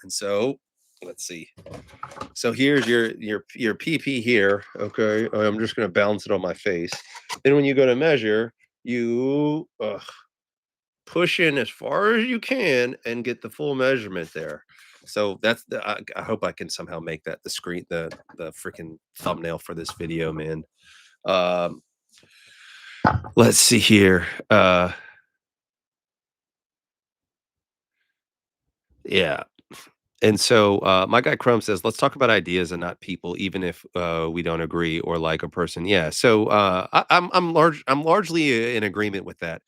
so let's see. So here's your PP here. Okay. I'm just gonna balance it on my face. Then when you go to measure, you push in as far as you can and get the full measurement there. So that's I hope I can somehow make that the screen the freaking thumbnail for this video, man. Um, let's see here. Yeah. And so my guy Chrome says, let's talk about ideas and not people, even if we don't agree or like a person. Yeah. So I'm largely in agreement with that.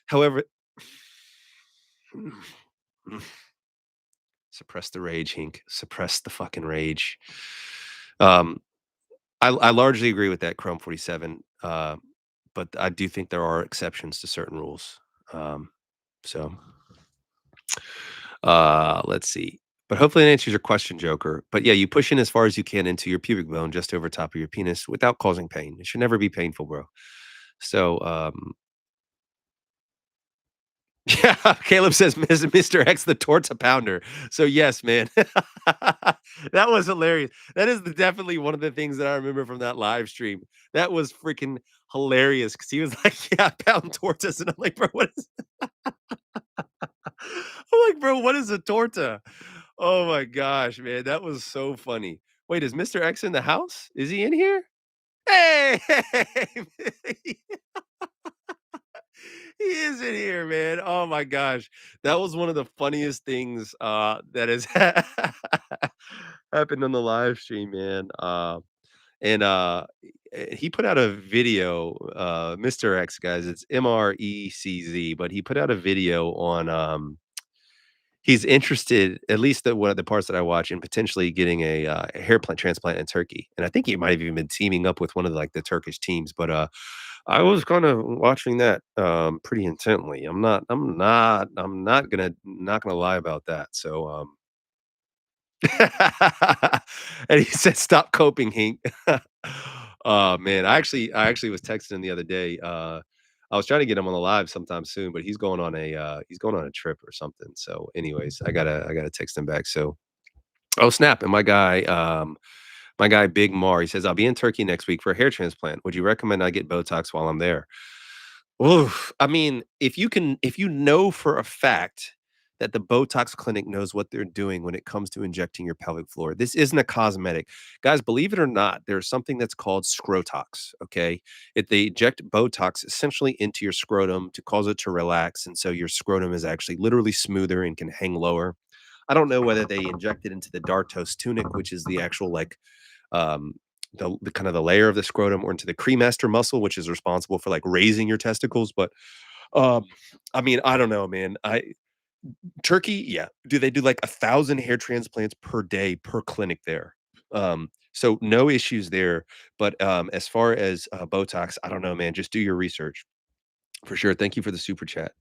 However, suppress the rage, Hink. Suppress the fucking rage. Um, I largely agree with that, Chrome 47. But I do think there are exceptions to certain rules. Um, so let's see. But hopefully that answers your question, Joker. But yeah, you push in as far as you can into your pubic bone just over top of your penis without causing pain. It should never be painful, bro. So yeah, Caleb says Mr. X the torta pounder. So yes, man. That was hilarious. That is definitely one of the things that I remember from that live stream. That was freaking hilarious because he was like, "Yeah, I pound tortas," and I'm like, "Bro, what is?" I'm like, "Bro, what is a torta?" Oh my gosh, man, that was so funny. Wait, is Mr. X in the house? Is he in here? Hey, he is in here, man. Oh my gosh. That was one of the funniest things that has happened on the live stream, man. And he put out a video, Mr. X, guys. It's MRECZ, but he put out a video on he's interested, at least the one of the parts that I watch, in potentially getting a hair plant transplant in Turkey. And I think he might have even been teaming up with one of like the Turkish teams. But I was kind of watching that pretty intently. I'm not gonna lie about that. So and he said, "Stop coping, Hink." Oh man, I actually was texting him the other day. I was trying to get him on the live sometime soon, but he's going on a trip or something. So, anyways, I gotta text him back. So, Oh, snap, and my guy Big Mar, he says, "I'll be in Turkey next week for a hair transplant. Would you recommend I get Botox while I'm there?" Oof. I mean, if you know for a fact that the Botox clinic knows what they're doing when it comes to injecting your pelvic floor, this isn't a cosmetic. Guys, believe it or not, there's something that's called scrotox, okay? If they inject Botox essentially into your scrotum to cause it to relax, and so your scrotum is actually literally smoother and can hang lower. I don't know whether they inject it into the dartos tunic, which is the actual um, the kind of the layer of the scrotum, or into the cremaster muscle, which is responsible for like raising your testicles. But um, I mean, I don't know, man. I Turkey, yeah. Do they do like 1,000 hair transplants per day per clinic there? So no issues there. But as far as Botox, I don't know, man. Just do your research for sure. Thank you for the super chat.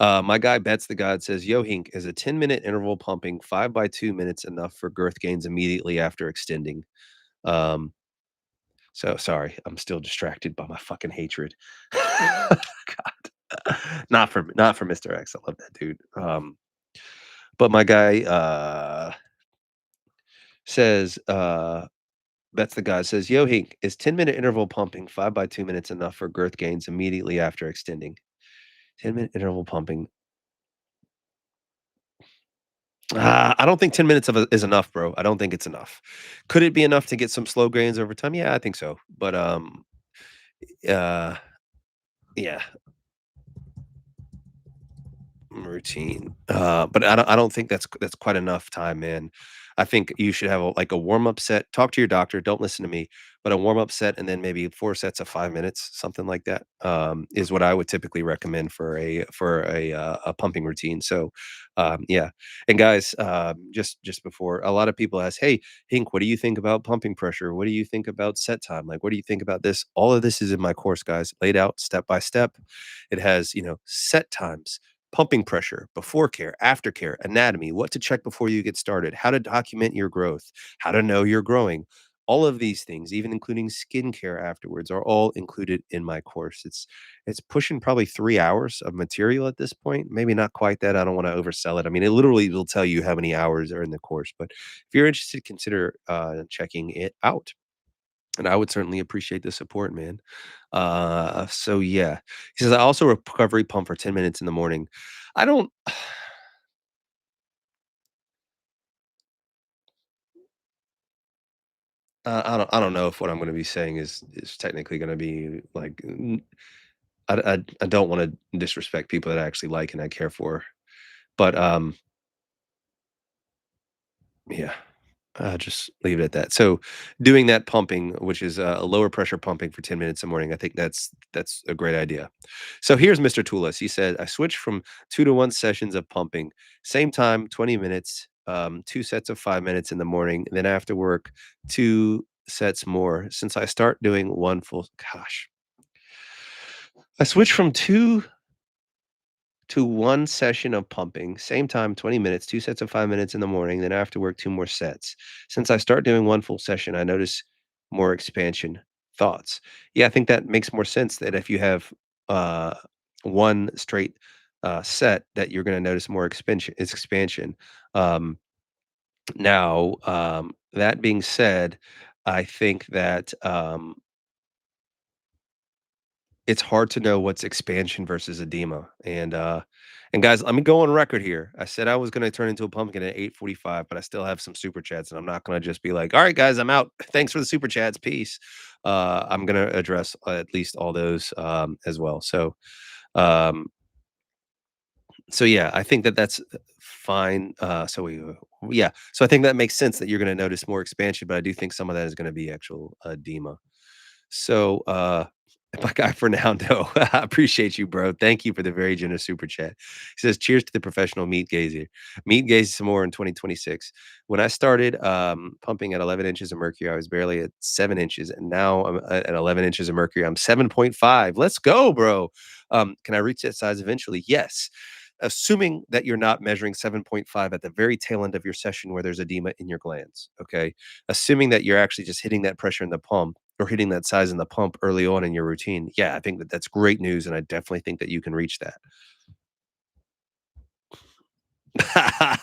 My guy Bets the God says, "Yo, Hink, is a 10-minute interval pumping 5 by 2 minutes enough for girth gains immediately after extending?" Um, so sorry, I'm still distracted by my fucking hatred. God. Not for Mr. X. I love that dude. But my guy says, that's the guy says, "Yo, Hink, is 10-minute interval pumping 5 by 2 minutes enough for girth gains immediately after extending?" 10-minute interval pumping. I don't think 10 minutes is enough, bro. I don't think it's enough. Could it be enough to get some slow gains over time? Yeah, I think so. But uh yeah, routine. But I don't think that's quite enough time, man. I think you should have like a warm up set. Talk to your doctor. Don't listen to me. But a warm up set and then maybe 4 sets of 5 minutes, something like that, is what I would typically recommend for a pumping routine. So, yeah. And guys, just before, a lot of people ask, "Hey, Hink, what do you think about pumping pressure? What do you think about set time? Like, what do you think about this?" All of this is in my course, guys, laid out step by step. It has, set times, pumping pressure, before care, after care, anatomy, what to check before you get started, how to document your growth, how to know you're growing. All of these things, even including skincare afterwards, are all included in my course. It's pushing probably 3 hours of material at this point. Maybe not quite that. I don't want to oversell it. I mean, it literally will tell you how many hours are in the course. But if you're interested, consider checking it out. And I would certainly appreciate the support, man. So yeah. He says, "I also recovery pump for 10 minutes in the morning." I don't I don't know if what I'm gonna be saying is technically gonna be like I don't wanna disrespect people that I actually like and I care for. But yeah. Just leave it at that. So, doing that pumping, which is a lower pressure pumping for 10 minutes in the morning, I think that's a great idea. So here's Mr. Toulis. He said, "I switched from 2 to 1 sessions of pumping, same time, 20 minutes, 2 sets of 5 minutes in the morning. Then after work, 2 sets more. Since I start doing one full, gosh, I switched from 2 to 1 session of pumping, same time, 20 minutes, 2 sets of 5 minutes in the morning, then after work, 2 more sets. Since I start doing one full session, I notice more expansion. Thoughts?" Yeah, I think that makes more sense that if you have uh, one straight set, that you're going to notice more expansion. Um, Now, that being said, I think that it's hard to know what's expansion versus edema, and guys, let me go on record here. I said I was gonna turn into a pumpkin at 8:45, but I still have some super chats, and I'm not gonna just be like, "All right, guys, I'm out. Thanks for the super chats. Peace." I'm gonna address at least all those, as well. So yeah, I think that that's fine. Yeah, so I think that makes sense that you're gonna notice more expansion, but I do think some of that is gonna be actual edema. So, my guy Fernando, I appreciate you, bro. Thank you for the very generous super chat. He says, "Cheers to the professional meat gazer. Meat gaze some more in 2026. When I started pumping at 11 inches of mercury, I was barely at 7 inches, and now I'm at 11 inches of mercury. I'm 7.5. Let's go, bro. Can I reach that size eventually? Yes. Assuming that you're not measuring 7.5 at the very tail end of your session where there's edema in your glands. Okay. Assuming that you're actually just hitting that pressure in the pump or hitting that size in the pump early on in your routine. Yeah, I think that that's great news. And I definitely think that you can reach that.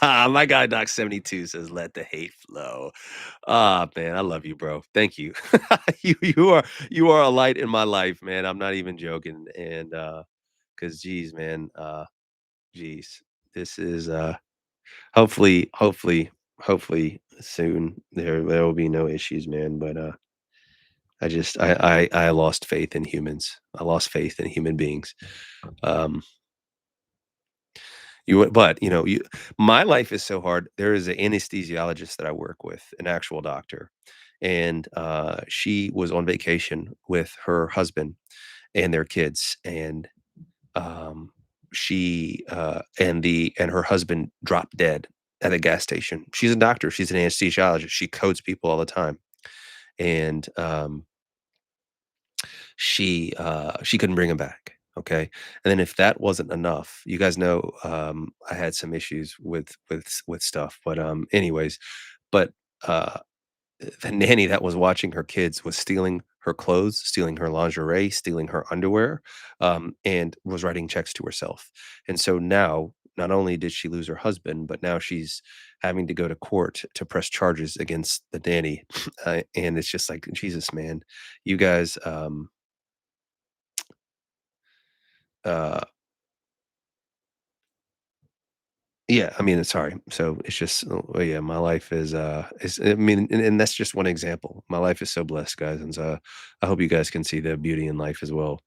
My guy Doc 72 says, "Let the hate flow." Ah, man, I love you, bro. Thank you. You are a light in my life, man. I'm not even joking. And because geez, man, geez. This is hopefully soon there will be no issues, man. But I just I lost faith in humans. I lost faith in human beings. Um but, my life is so hard. There is an anesthesiologist that I work with, an actual doctor, and, she was on vacation with her husband and their kids, and, um, and her husband dropped dead at a gas station. She's a doctor, she's an anesthesiologist, she codes people all the time, and, she couldn't bring him back, okay? And then if that wasn't enough, you guys know, I had some issues with stuff, but, anyways, but, uh, the nanny that was watching her kids was stealing her clothes, stealing her lingerie, stealing her underwear, and was writing checks to herself. And so now, not only did she lose her husband, but now she's having to go to court to press charges against the nanny, and it's just like, Jesus, man, you guys, uh yeah, I mean, sorry. So it's just, yeah, my life is, I mean, and that's just one example. My life is so blessed, guys, and so I hope you guys can see the beauty in life as well.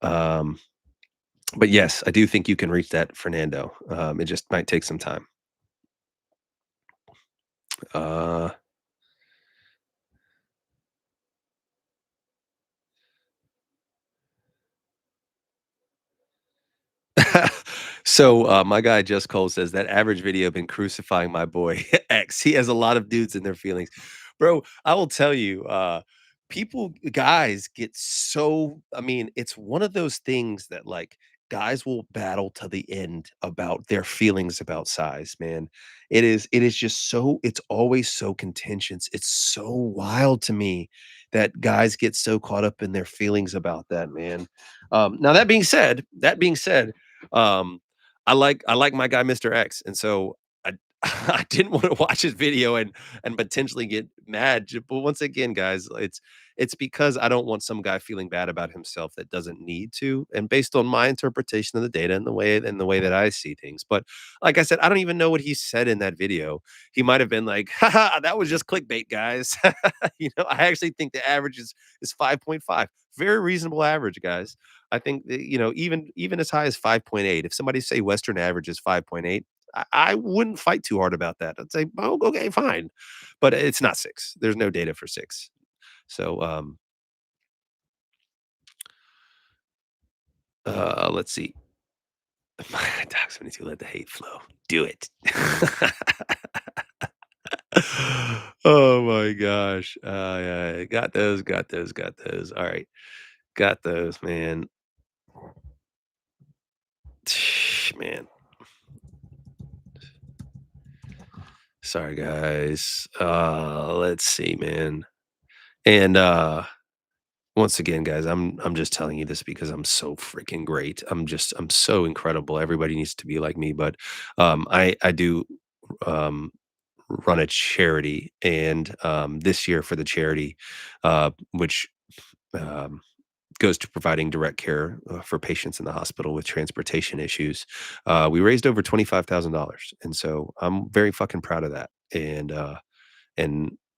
Um, but yes, I do think you can reach that, Fernando. It just might take some time. Uh, so my guy Just Cole says that average video been crucifying my boy X. He has a lot of dudes in their feelings, bro. I will tell you, guys get so. I mean, it's one of those things that like guys will battle to the end about their feelings about size. Man, it is just so. It's always so contentious. It's so wild to me that guys get so caught up in their feelings about that, man. Now that being said, um, I like my guy MrEcz, and so I I didn't wanna watch his video and potentially get mad, but once again, guys, it's because I don't want some guy feeling bad about himself that doesn't need to, and based on my interpretation of the data and the way that I see things, but like I said, I don't even know what he said in that video. He might have been like, "Ha that was just clickbait, guys." I actually think the average is 5.5. Very reasonable average, guys. I think that, even as high as 5.8, if somebody say Western average is 5.8, I wouldn't fight too hard about that. I'd say, "Oh, okay, fine." But it's not 6. There's no data for 6. So, let's see. Doc 72, let the hate flow. Do it. Oh my gosh. Yeah, got those. All right. Got those, man. Man, sorry guys. Let's see, man. And once again, guys, I'm just telling you this because I'm so freaking great. I'm so incredible. Everybody needs to be like me, but I do um run a charity, and this year for the charity, which um goes to providing direct care for patients in the hospital with transportation issues. We raised over $25,000, and so I'm very fucking proud of that. And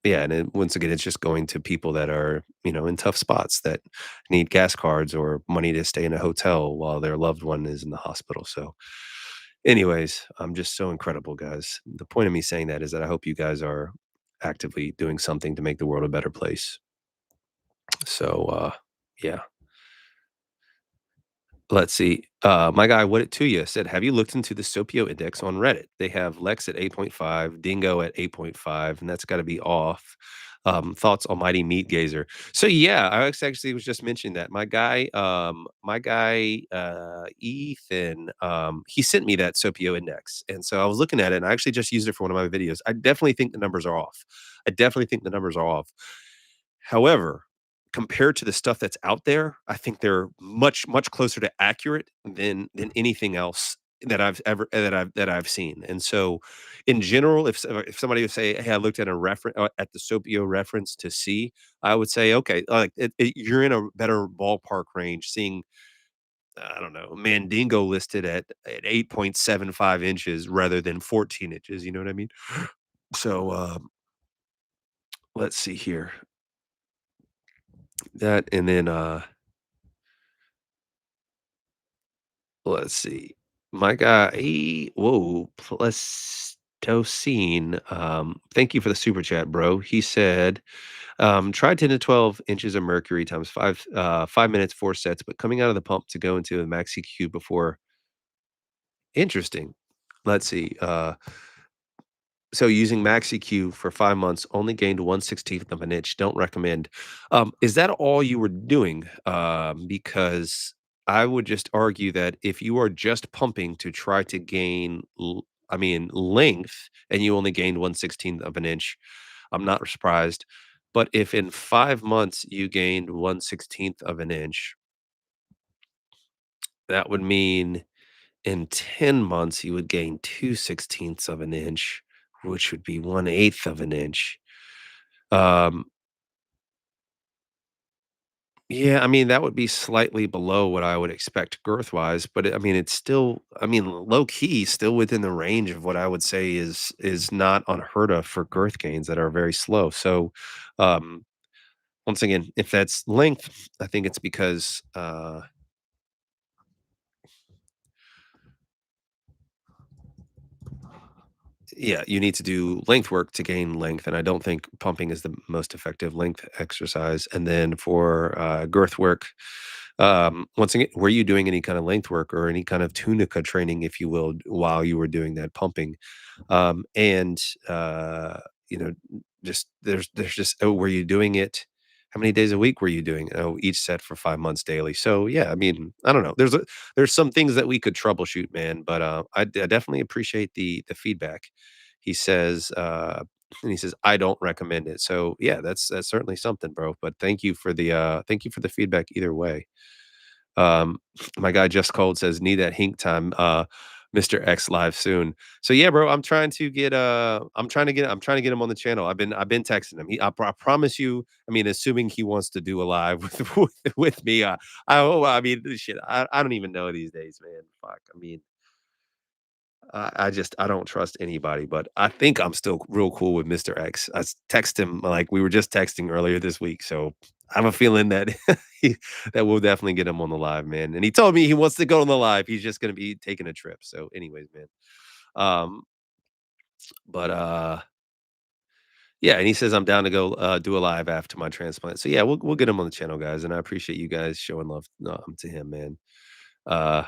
yeah, and once again, it's just going to people that are in tough spots that need gas cards or money to stay in a hotel while their loved one is in the hospital. So, anyways, I'm just so incredible, guys. The point of me saying that is that I hope you guys are actively doing something to make the world a better place. So, yeah. Let's see. My guy, what it to you said, have you looked into the Sopio index on Reddit? They have Lex at 8.5, Dingo at 8.5, and that's got to be off. Thoughts, Almighty Meat Gazer. So yeah, actually was just mentioning that my guy, Ethan, he sent me that Sopio index, and so I was looking at it, and I actually just used it for one of my videos. I definitely think the numbers are off. I definitely think the numbers are off. However, compared to the stuff that's out there, I think they're much, much closer to accurate than anything else. that I've seen. And so, in general, if somebody would say, "Hey, I looked at a reference at the Sopio reference to see," I would say, "Okay, you're in a better ballpark range." Seeing, I don't know, Mandingo listed at 8.75 inches rather than 14 inches. You know what I mean? So, let's see here. That and then let's see. My guy, whoa, Plastocene. Thank you for the super chat, bro. He said, try 10 to 12 inches of mercury times 5 minutes, 4 sets, but coming out of the pump to go into a maxi cube before. Interesting. Let's see. So using MaxiQ for 5 months, only gained 1/16th of an inch, don't recommend. Is that all you were doing? Because I would just argue that if you are just pumping to try to gain length, and you only gained 1/16th of an inch, I'm not surprised. But if in 5 months you gained 1/16th of an inch, that would mean in 10 months, you would gain 2/16ths of an inch, which would be 1/8 of an inch. Um, yeah, I mean, that would be slightly below what I would expect girth-wise, but it's still, low key, still within the range of what I would say is not unheard of for girth gains that are very slow. So, um, once again, if that's length, I think it's because, yeah, you need to do length work to gain length, and I don't think pumping is the most effective length exercise. And then for girth work, once again, were you doing any kind of length work or any kind of tunica training, if you will, while you were doing that pumping? And you know, just there's just were you doing it? How many days a week were you doing? Oh, each set for 5 months daily. So yeah, I don't know. There's some things that we could troubleshoot, man. But I definitely appreciate the feedback. He says, and he says, I don't recommend it. So yeah, that's certainly something, bro. But thank you for the feedback either way. Um, my guy Just Cold says, "Need that hink time, MrEcz live soon." So yeah, bro, I'm trying to get him on the channel. I've been texting him. I promise you, assuming he wants to do a live with me, shit, I don't even know these days, man. Fuck. I don't trust anybody, but I think I'm still real cool with MrEcz. Text him like we were just texting earlier this week, so I have a feeling that that we'll definitely get him on the live, man. And he told me he wants to go on the live. He's just gonna be taking a trip. So, anyways, man. Um, but yeah, and he says I'm down to go do a live after my transplant. So yeah, we'll get him on the channel, guys. And I appreciate you guys showing love to him, man. Uh,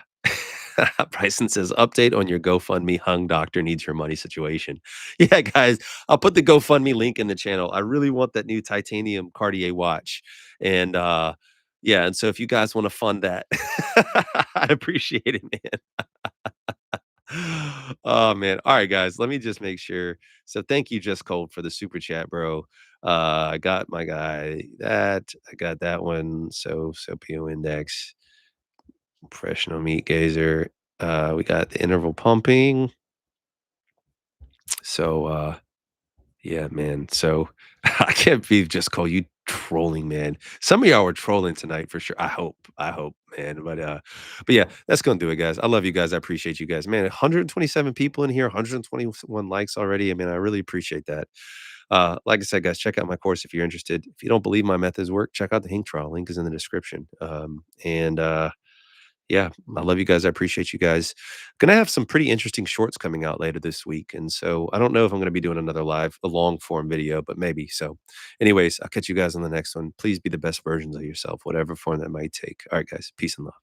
Bryson says, "Update on your GoFundMe hung doctor needs your money situation." Yeah, guys, I'll put the GoFundMe link in the channel. I really want that new titanium Cartier watch, and yeah, and so if you guys want to fund that, I'd appreciate it, man. Oh man, all right, guys, let me just make sure. So thank you, Just Cold, for the super chat, bro. I got my guy that I got that one. So PO index. Professional meat gazer. We got the interval pumping. So yeah, man. So I can't believe Just call you trolling, man. Some of y'all were trolling tonight for sure. I hope, man. But yeah, that's gonna do it, guys. I love you guys. I appreciate you guys, man. 127 people in here, 121 likes already. I really appreciate that. Like I said, guys, check out my course if you're interested. If you don't believe my methods work, check out the Hink trial. Link is in the description. And yeah, I love you guys. I appreciate you guys. Gonna have some pretty interesting shorts coming out later this week. And so I don't know if I'm gonna be doing another a long form video, but maybe. So, anyways, I'll catch you guys on the next one. Please be the best versions of yourself, whatever form that might take. All right, guys. Peace and love.